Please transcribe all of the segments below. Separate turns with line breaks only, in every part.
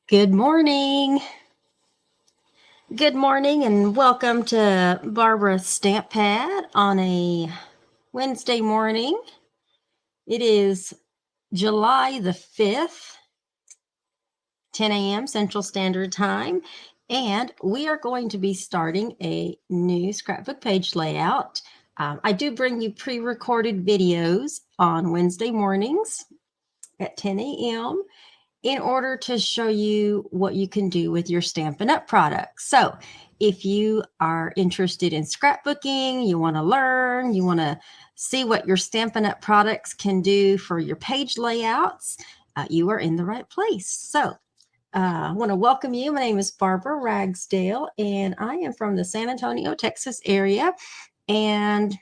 Good morning. Good morning and welcome to Barbara's Stamp Pad on a Wednesday morning. It is July the 5th, 10 a.m. Central Standard Time, and we are going to be starting a new scrapbook page layout. I do bring you pre-recorded videos on Wednesday mornings at 10 a.m. in order to show you what you can do with your Stampin' Up! Products. So if you are interested in scrapbooking, you want to learn, you want to see what your Stampin' Up! Products can do for your page layouts, you are in the right place. So I want to welcome you. My name is Barbara Ragsdale, and I am from the San Antonio, Texas area. And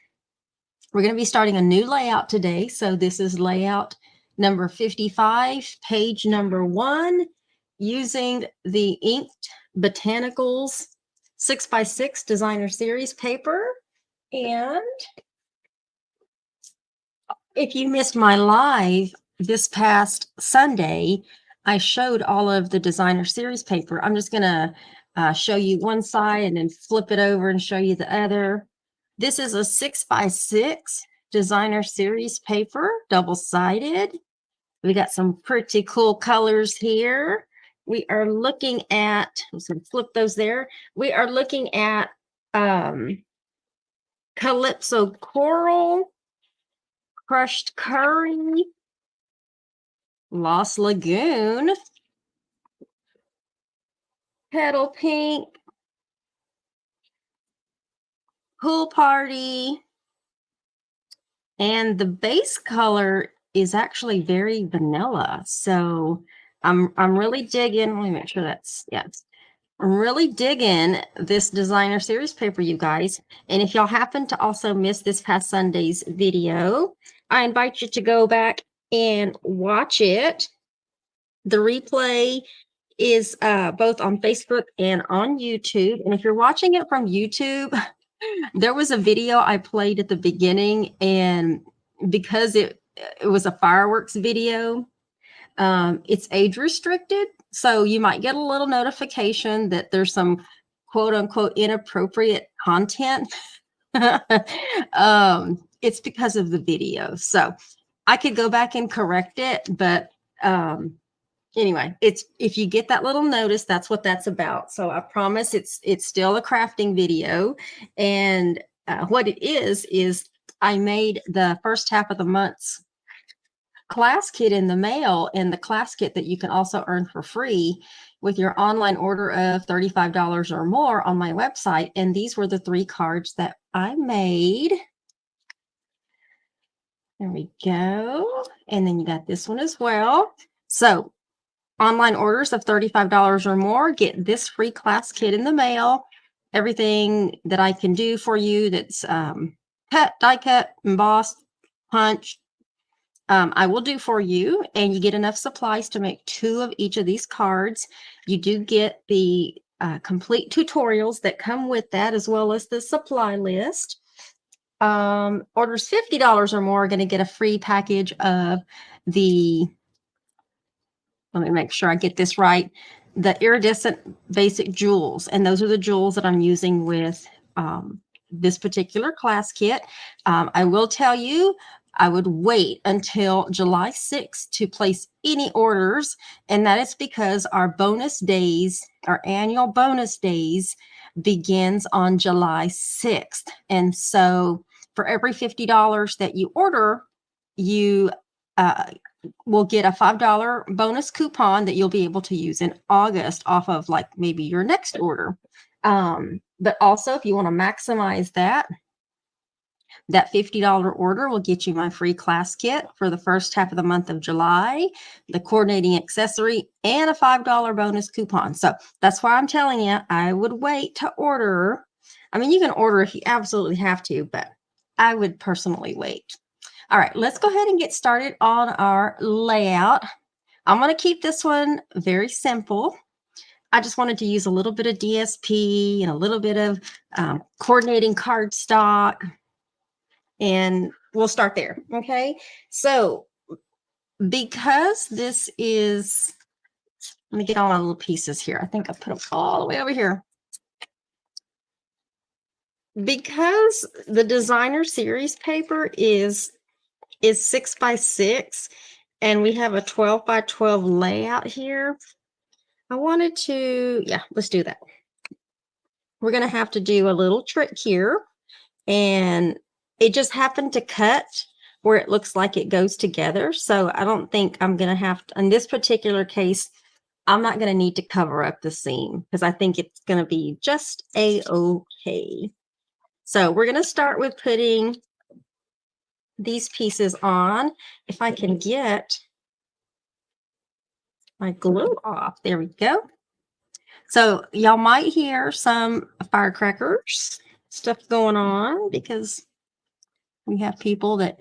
we're going to be starting a new layout today. So this is layout number 55, page number 1, using the inked Botanicals 6x6 designer series paper. And if you missed my live this past Sunday, I showed all of the designer series paper. I'm just going to show you one side and then flip it over and show you the other. This is a 6x6 designer series paper, double-sided. We got some pretty cool colors here. We are looking at, let's flip those there. We are looking at Calypso Coral, Crushed Curry, Lost Lagoon, Petal Pink, Pool Party, and the base color is actually very vanilla. So I'm really digging. Let me make sure that's, yes. I'm really digging this designer series paper, you guys. And if y'all happen to also miss this past Sunday's video, I invite you to go back and watch it. The replay is both on Facebook and on YouTube. And if you're watching it from YouTube, there was a video I played at the beginning, and because it was a fireworks video, it's age restricted. So you might get a little notification that there's some quote unquote inappropriate content. It's because of the video. So I could go back and correct it, but anyway, it's, if you get that little notice, that's what that's about. So I promise it's still a crafting video. And what it is I made the first half of the month's class kit in the mail, and the class kit that you can also earn for free with your online order of $35 or more on my website. And these were the 3 cards that I made. There we go. And then you got this one as well. So online orders of $35 or more get this free class kit in the mail. Everything that I can do for you that's cut, die cut, embossed, punched, I will do for you, and you get enough supplies to make 2 of each of these cards. You do get the complete tutorials that come with that, as well as the supply list. Orders $50 or more are going to get a free package of the, let me make sure I get this right, the iridescent basic jewels. And those are the jewels that I'm using with this particular class kit. I will tell you, I would wait until July 6th to place any orders, and that is because our bonus days, our annual bonus days, begins on July 6th. And so for every $50 that you order, you will get a $5 bonus coupon that you'll be able to use in August off of like maybe your next order. But also, if you want to maximize that $50 order will get you my free class kit for the first half of the month of July, the coordinating accessory, and a $5 bonus coupon. So that's why I'm telling you, I would wait to order. I mean, you can order if you absolutely have to, but I would personally wait. All right, let's go ahead and get started on our layout. I'm going to keep this one very simple. I just wanted to use a little bit of DSP and a little bit of coordinating cardstock. And we'll start there. Okay. So because this is Let me get all my little pieces here. I think I put them all the way over here. Because the designer series paper is 6x6 and we have a 12x12 layout here, I wanted to, yeah, let's do that. We're going to have to do a little trick here, and it just happened to cut where it looks like it goes together. So I don't think I'm going to have to, in this particular case, I'm not going to need to cover up the seam because I think it's going to be just a-okay. So we're going to start with putting these pieces on. If I can get my glue off, there we go. So y'all might hear some firecrackers stuff going on because we have people that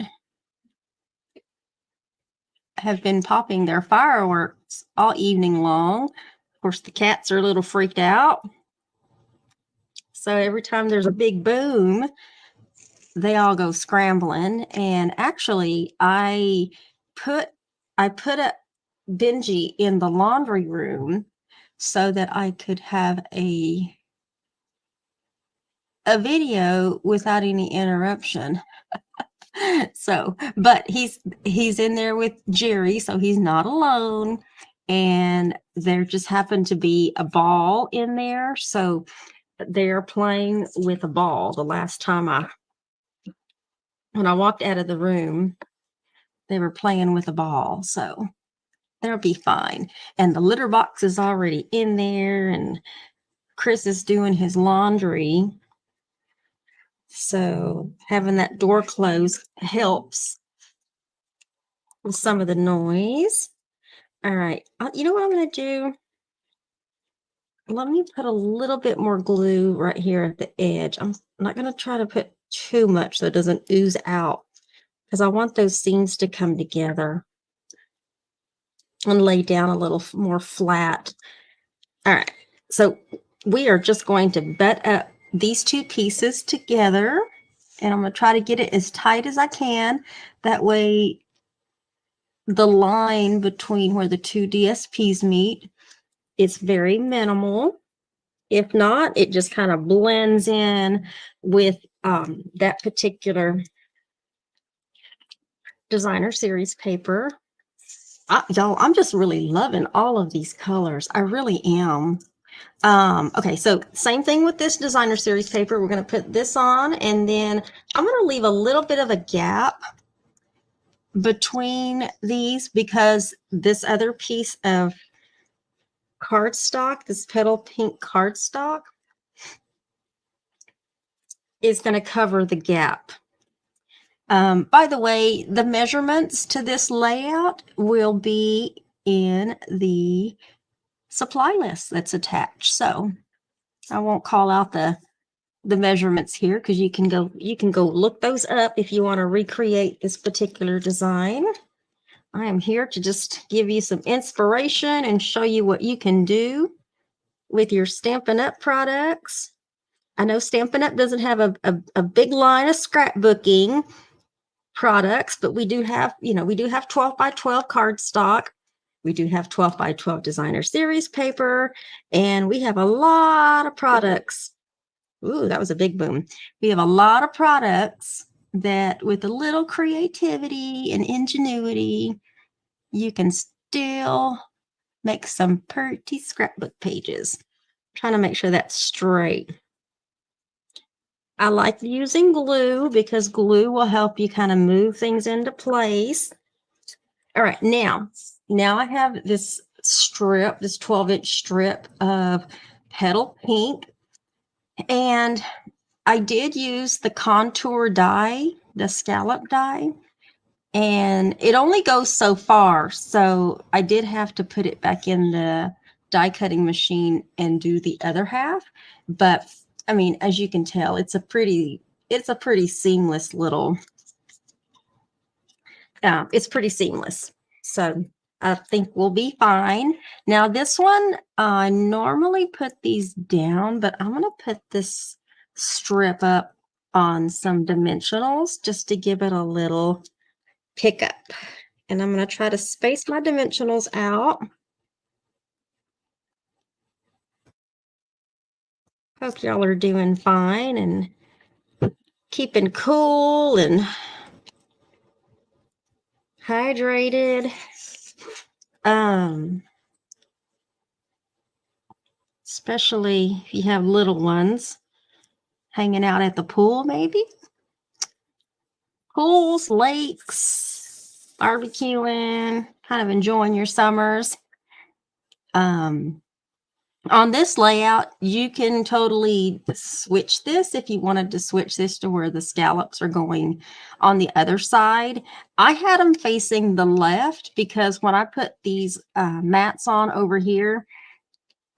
have been popping their fireworks all evening long. Of course, the cats are a little freaked out. So every time there's a big boom, they all go scrambling. And actually, I put a Benji in the laundry room so that I could have a video without any interruption. So, but he's in there with Jerry, so he's not alone. And there just happened to be a ball in there, so they're playing with a ball. The last time when I walked out of the room, they were playing with a ball, so they'll be fine. And the litter box is already in there, and Chris is doing his laundry. So having that door closed helps with some of the noise. All right. You know what I'm going to do? Let me put a little bit more glue right here at the edge. I'm not going to try to put too much so it doesn't ooze out because I want those seams to come together and lay down a little more flat. All right. So we are just going to butt up these two pieces together, and I'm going to try to get it as tight as I can. That way the line between where the two DSPs meet is very minimal. If not, it just kind of blends in with that particular designer series paper. Y'all, I'm just really loving all of these colors. I really am. Okay, so same thing with this designer series paper. We're going to put this on, and then I'm going to leave a little bit of a gap between these because this other piece of cardstock, this petal pink cardstock, is going to cover the gap. By the way, the measurements to this layout will be in the supply list that's attached. So I won't call out the measurements here because you can go look those up if you want to recreate this particular design. I am here to just give you some inspiration and show you what you can do with your Stampin' Up! Products. I know Stampin' Up! Doesn't have a big line of scrapbooking products, but we do have 12x12 cardstock. We do have 12x12 designer series paper, and we have a lot of products. Ooh, that was a big boom. We have a lot of products that with a little creativity and ingenuity, you can still make some pretty scrapbook pages. I'm trying to make sure that's straight. I like using glue because glue will help you kind of move things into place. All right, now I have this strip, this 12-inch strip of petal pink, and I did use the contour die, the scallop die, and it only goes so far, so I did have to put it back in the die cutting machine and do the other half. But I mean, as you can tell, it's a pretty seamless little, it's pretty seamless. So I think we'll be fine. Now this one, I normally put these down, but I'm going to put this strip up on some dimensionals just to give it a little pickup. And I'm going to try to space my dimensionals out. Hope y'all are doing fine and keeping cool and hydrated. Especially if you have little ones hanging out at the pool, maybe. Pools, lakes, barbecuing, kind of enjoying your summers. On this layout, you can totally switch this if you wanted to switch this to where the scallops are going on the other side. I had them facing the left because when I put these mats on over here,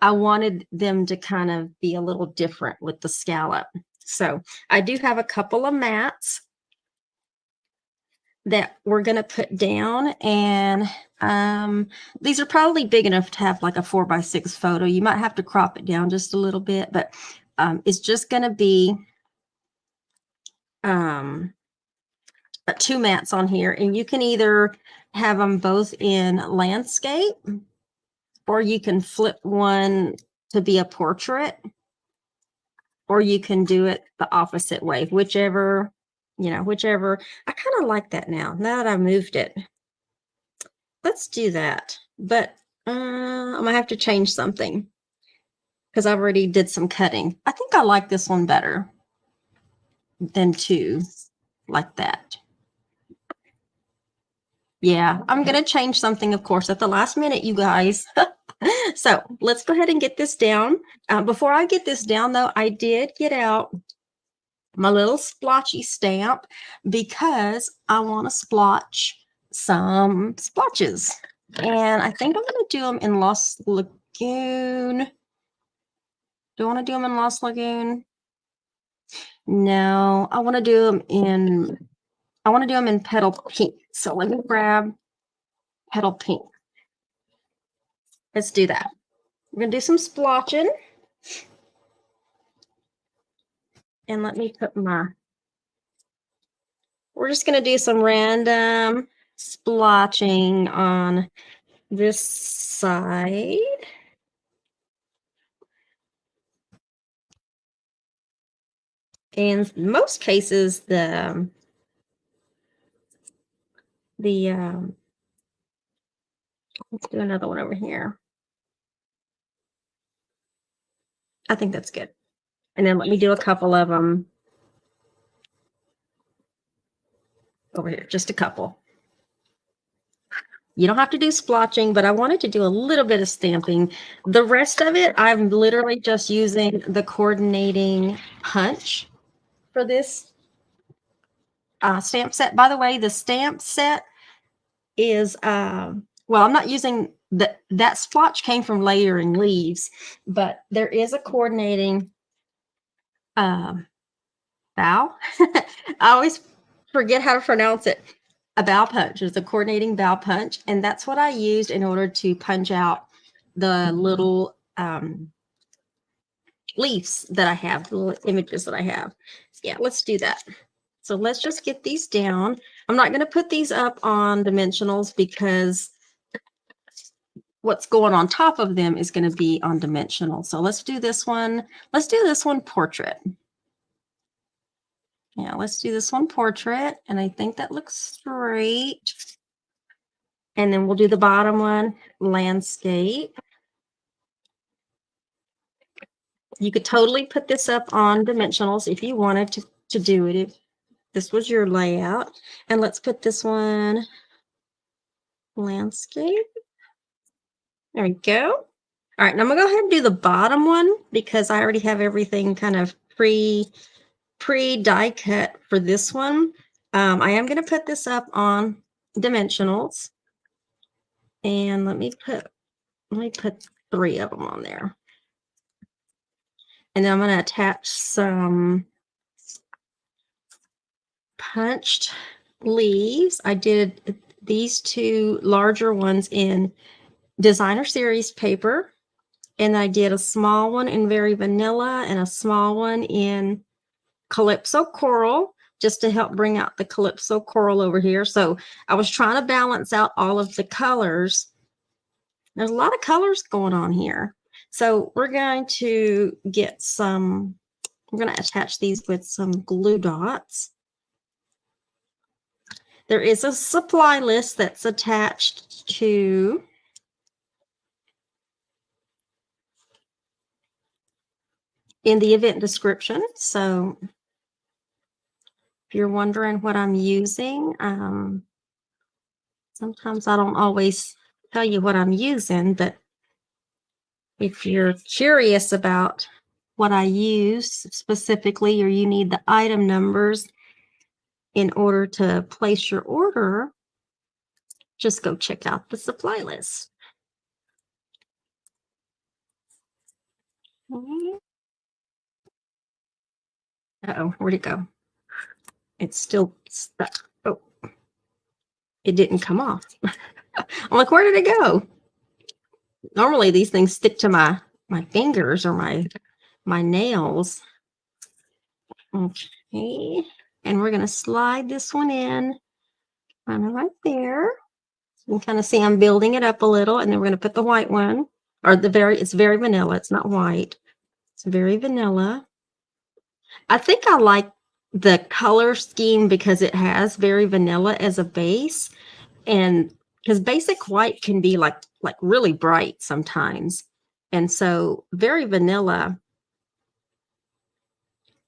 I wanted them to kind of be a little different with the scallop. So I do have a couple of mats that we're going to put down, and these are probably big enough to have like a 4x6 photo. You might have to crop it down just a little bit, but it's just going to be 2 mats on here, and you can either have them both in landscape, or you can flip one to be a portrait, or you can do it the opposite way, whichever. Whichever. I kind of like that now that I moved it. Let's do that. But I'm gonna have to change something because I already did some cutting. I think I like this one better than 2 like that. Yeah, I'm gonna change something, of course, at the last minute, you guys. So let's go ahead and get this down. Before I get this down, though, I did get out my little splotchy stamp because I want to splotch some splotches. And I think I'm going to do them in Lost Lagoon. Do I want to do them in Lost Lagoon? No, I want to do them in Petal Pink. So let me grab Petal Pink. Let's do that. We're going to do some splotching. And let me put we're just going to do some random splotching on this side. In most cases, let's do another one over here. I think that's good. And then let me do a couple of them over here, just a couple. You don't have to do splotching, but I wanted to do a little bit of stamping. The rest of it, I'm literally just using the coordinating punch for this stamp set. By the way, the stamp set is, well, I'm not using that splotch came from layering leaves, but there is a coordinating bow. I always forget how to pronounce it. A bow punch. There's a coordinating bow punch, and that's what I used in order to punch out the little leaves that I have, the little images that I have. Yeah, let's do that. So let's just get these down. I'm not going to put these up on dimensionals because what's going on top of them is going to be on dimensional. So let's do this one. Let's do this one portrait. Yeah, let's do this one portrait. And I think that looks straight. And then we'll do the bottom one, landscape. You could totally put this up on dimensionals if you wanted to do it, if this was your layout. And let's put this one, landscape. There we go. All right, now I'm gonna go ahead and do the bottom one because I already have everything kind of pre-die cut for this one. I am gonna put this up on dimensionals. And let me put 3 of them on there. And then I'm going to attach some punched leaves. I did these 2 larger ones in designer series paper. And I did a small one in Very Vanilla and a small one in Calypso Coral, just to help bring out the Calypso Coral over here. So I was trying to balance out all of the colors. There's a lot of colors going on here. So we're going to get some, we're going to attach these with some glue dots. There is a supply list that's attached to in the event description. So if you're wondering what I'm using, sometimes I don't always tell you what I'm using, but if you're curious about what I use specifically, or you need the item numbers in order to place your order, just go check out the supply list. Uh-oh, where'd it go? It's still stuck. Oh, it didn't come off. I'm like, where did it go? Normally these things stick to my fingers or my nails. Okay, and we're gonna slide this one in kind of right there. You can kind of see I'm building it up a little, and then we're gonna put the white one, or it's very vanilla. It's not white. It's very vanilla. I think I like the color scheme because it has very vanilla as a base, and because basic white can be like really bright sometimes, and so very vanilla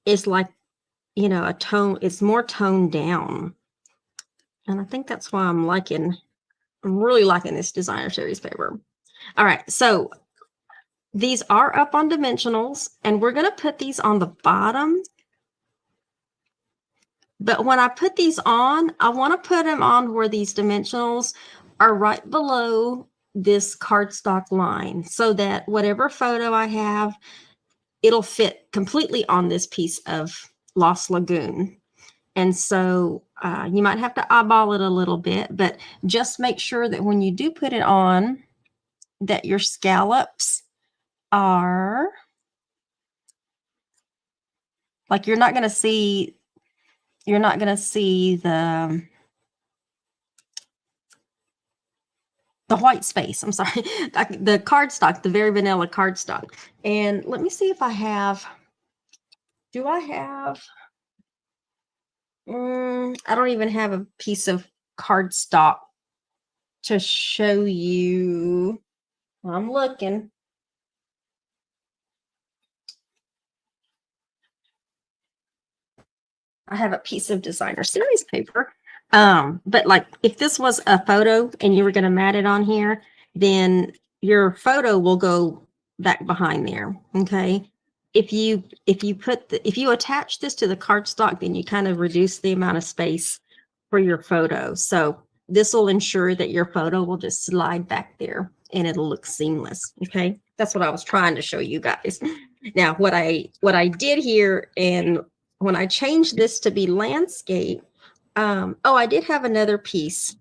is like, you know, a tone. It's more toned down, and I think that's why I'm really liking this designer series paper. All right, so these are up on dimensionals, and we're going to put these on the bottom. But when I put these on, I want to put them on where these dimensionals are right below this cardstock line, so that whatever photo I have, it'll fit completely on this piece of Lost Lagoon. And so you might have to eyeball it a little bit, but just make sure that when you do put it on, that your scallops are like, you're not going to see the white space. I'm sorry, the cardstock, the very vanilla cardstock. And let me see if I have, do I have, I don't even have a piece of cardstock to show you. I'm looking. I have a piece of designer series paper. But like if this was a photo and you were going to mat it on here, then your photo will go back behind there. Okay. If you attach this to the cardstock, then you kind of reduce the amount of space for your photo. So this will ensure that your photo will just slide back there and it'll look seamless. Okay. That's what I was trying to show you guys. Now, what I did here, and when I changed this to be landscape, I did have another piece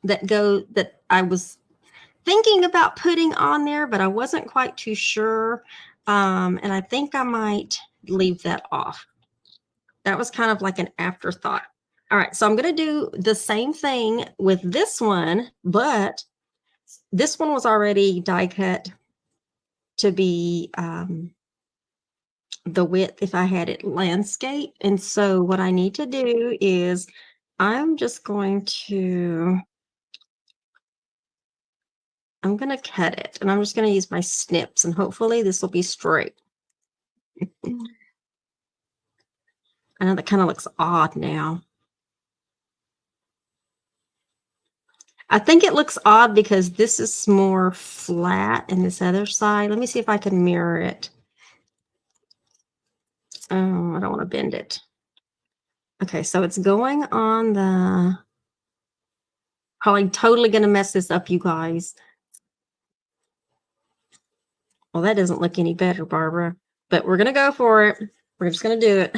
that I was thinking about putting on there, but I wasn't quite too sure. And I think I might leave that off. That was kind of like an afterthought. All right, so I'm going to do the same thing with this one, but this one was already die cut to be the width if I had it landscape. And so what I need to do is I'm going to cut it, and I'm just going to use my snips, and hopefully this will be straight. I know that kind of looks odd now. I think it looks odd because this is more flat and this other side. Let me see if I can mirror it. Oh, I don't want to bend it. Okay, so it's going on the, probably totally going to mess this up, you guys. Well, that doesn't look any better, Barbara, but we're going to go for it. We're just going to do it.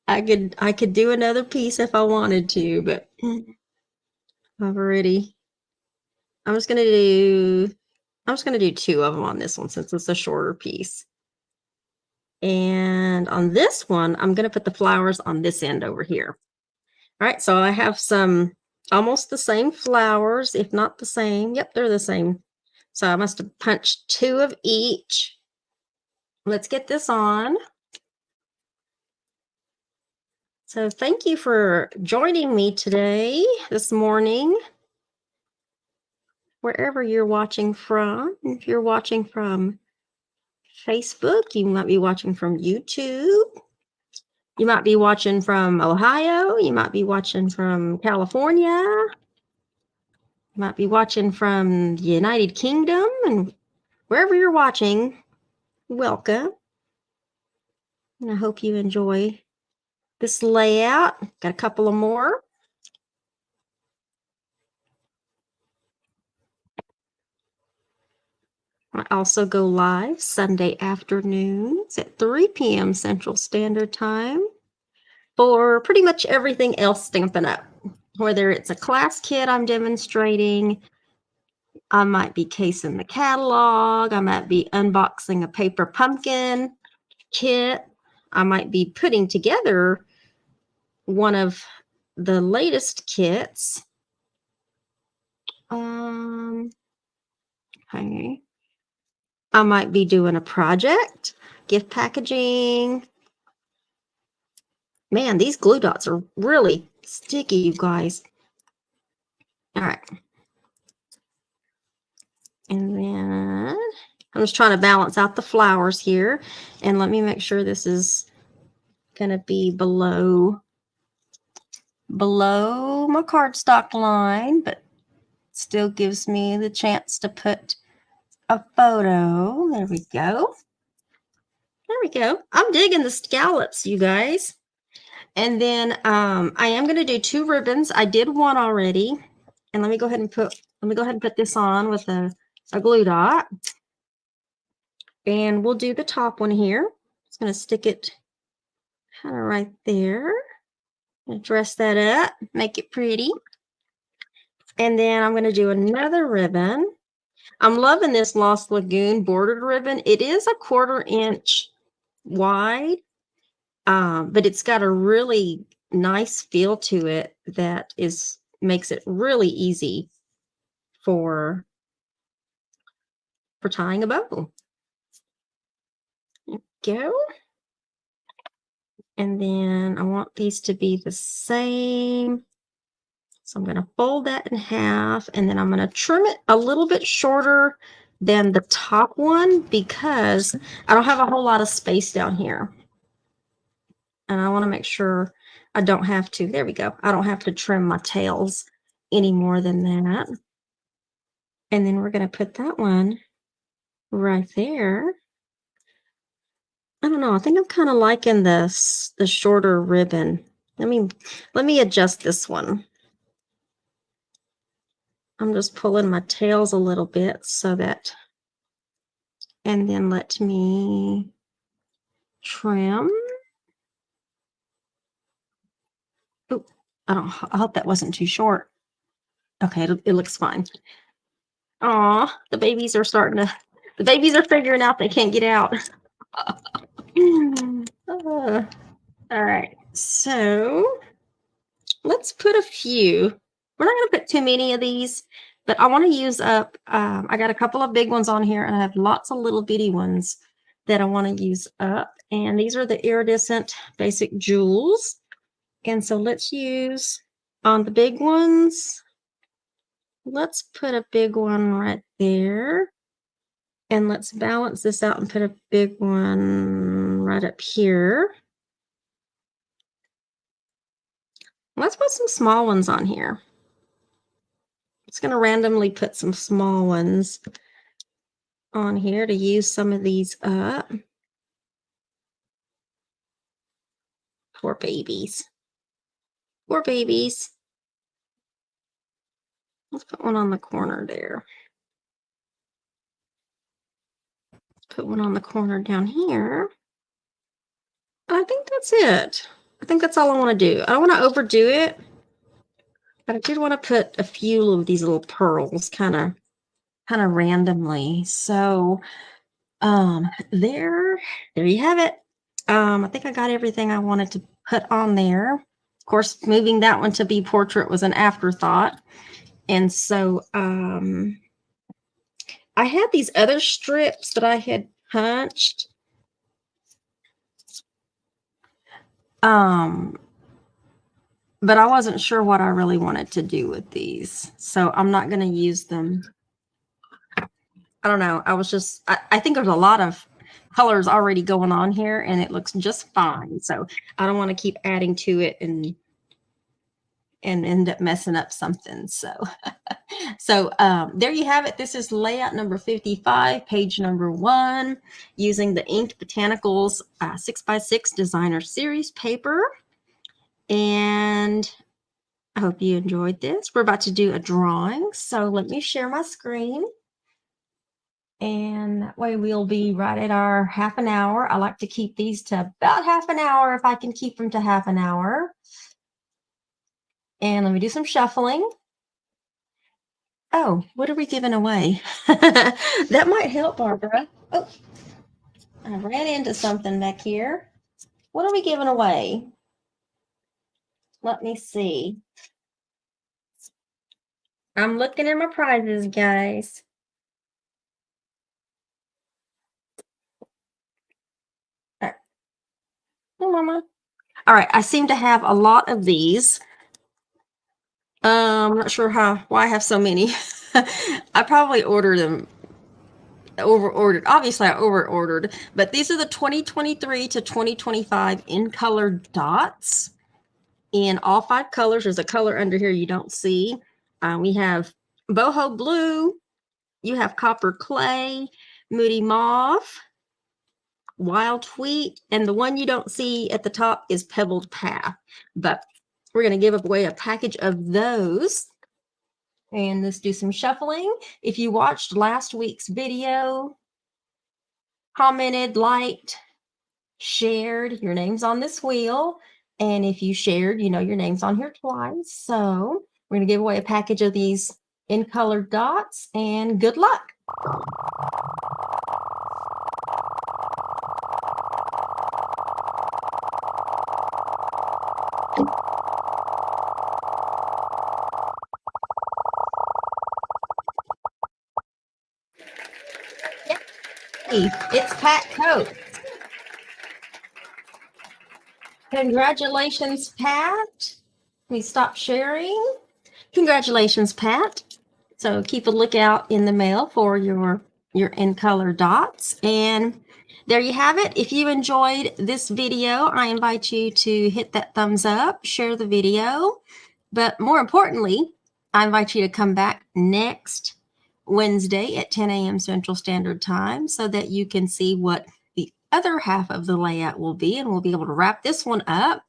I could do another piece if I wanted to, but I'm just going to do two of them on this one since it's a shorter piece. And on this one, I'm going to put the flowers on this end over here. All right, so I have some almost the same flowers, if not the same. Yep, they're the same. So I must have punched 2 of each. Let's get this on. So thank you for joining me today, this morning, wherever you're watching from. If you're watching from Facebook, you might be watching from YouTube. You might be watching from Ohio. You might be watching from California. You might be watching from the United Kingdom. And wherever you're watching, welcome. And I hope you enjoy this layout. Got a couple of more. I also go live Sunday afternoons at 3 p.m. Central Standard Time for pretty much everything else Stampin' Up. Whether it's a class kit I'm demonstrating, I might be casing the catalog, I might be unboxing a paper pumpkin kit, I might be putting together one of the latest kits. Okay. I might be doing a project, gift packaging. Man, these glue dots are really sticky, you guys. All right. And then I'm just trying to balance out the flowers here. And let me make sure this is going to be below my cardstock line, but still gives me the chance to put a photo. There we go. There we go. I'm digging the scallops, you guys. And then I am going to do 2 ribbons. I did one already. And let me go ahead and put this on with a glue dot. And we'll do the top one here. Just going to stick it kind of right there. And dress that up, make it pretty. And then I'm going to do another ribbon. I'm loving this Lost Lagoon bordered ribbon. It is a 1/4 inch wide, but it's got a really nice feel to it that makes it really easy for tying a bow. There we go. And then I want these to be the same. So I'm going to fold that in half, and then I'm going to trim it a little bit shorter than the top one because I don't have a whole lot of space down here. And I want to make sure I don't have to, there we go. I don't have to trim my tails any more than that. And then we're going to put that one right there. I don't know. I think I'm kind of liking the shorter ribbon. Let me adjust this one. I'm just pulling my tails a little bit so that, and then let me trim. Oh, I hope that wasn't too short. Okay, it looks fine. Aw, the babies are figuring out they can't get out. All right, so let's put a few. We're not going to put too many of these, but I want to use up, I got a couple of big ones on here, and I have lots of little bitty ones that I want to use up. And these are the iridescent basic jewels. And so let's use on the big ones. Let's put a big one right there. And let's balance this out and put a big one right up here. Let's put some small ones on here. It's going to randomly put some small ones on here to use some of these up. Poor babies. Poor babies. Let's put one on the corner there. Put one on the corner down here. I think that's it. I think that's all I want to do. I don't want to overdo it, but I did want to put a few of these little pearls kind of randomly. So there you have it. I think I got everything I wanted to put on there. Of course, moving that one to be portrait was an afterthought. And so I I had these other strips that I had punched. But I wasn't sure what I really wanted to do with these. So I'm not going to use them. I don't know. I think there's a lot of colors already going on here and it looks just fine. So I don't want to keep adding to it and end up messing up something. So, there you have it. This is layout number 55, page number 1, using the inked Botanicals 6x6 designer series paper. And I hope you enjoyed this. We're about to do a drawing. So let me share my screen. And that way we'll be right at our half an hour. I like to keep these to about half an hour if I can keep them to half an hour. And let me do some shuffling. Oh, what are we giving away? That might help, Barbara. Oh, I ran into something back here. What are we giving away? Let me see. I'm looking at my prizes, guys. All right. Oh, Mama. All right, I seem to have a lot of these. I'm not sure why I have so many. I probably ordered them over-ordered. Obviously, I over-ordered, but these are the 2023 to 2025 in color dots in all 5 colors. There's a color under here you don't see. We have boho blue, you have copper clay, moody mauve, wild wheat, and the one you don't see at the top is pebbled path. But we're going to give away a package of those. And let's do some shuffling. If you watched last week's video, commented, liked, shared, your name's on this wheel. And if you shared, you know your name's on here twice. So we're going to give away a package of these in color dots, and good luck. Yay, it's Pat Coates. Congratulations, Pat. Let me stop sharing. Congratulations, Pat. So keep a lookout in the mail for your in color dots. And there you have it. If you enjoyed this video, I invite you to hit that thumbs up, share the video. But more importantly, I invite you to come back next Wednesday at 10 a.m. Central Standard Time so that you can see what the other half of the layout will be, and we'll be able to wrap this one up.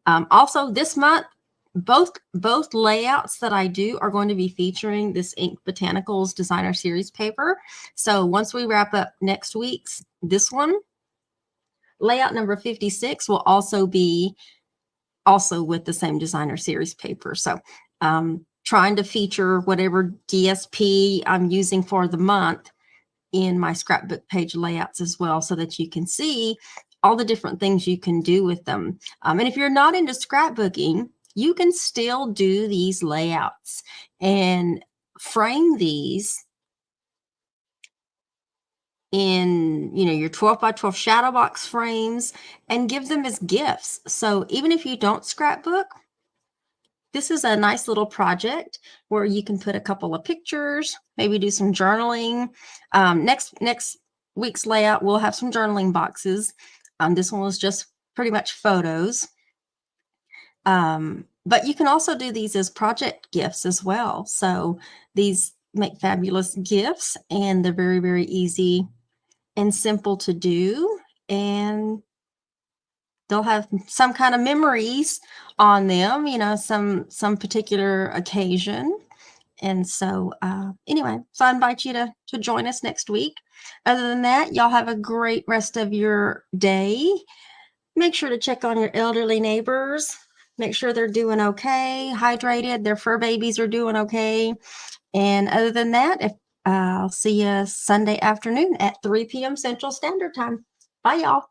Also, this month, both layouts that I do are going to be featuring this Ink Botanicals Designer Series paper. So once we wrap up next week's, this one, layout number 56 will also be with the same Designer Series paper. So trying to feature whatever DSP I'm using for the month in my scrapbook page layouts as well, so that you can see all the different things you can do with them. And if you're not into scrapbooking, you can still do these layouts and frame these in, your 12 by 12 shadow box frames and give them as gifts. So even if you don't scrapbook, this is a nice little project where you can put a couple of pictures, maybe do some journaling. Next week's layout, we'll have some journaling boxes. This one was just pretty much photos. But you can also do these as project gifts as well. So these make fabulous gifts, and they're very, very easy and simple to do. And they'll have some kind of memories on them, some particular occasion. And so anyway, so I invite you to join us next week. Other than that, y'all have a great rest of your day. Make sure to check on your elderly neighbors. Make sure they're doing okay, hydrated, their fur babies are doing okay. And other than that, I'll see you Sunday afternoon at 3 p.m. Central Standard Time. Bye, y'all.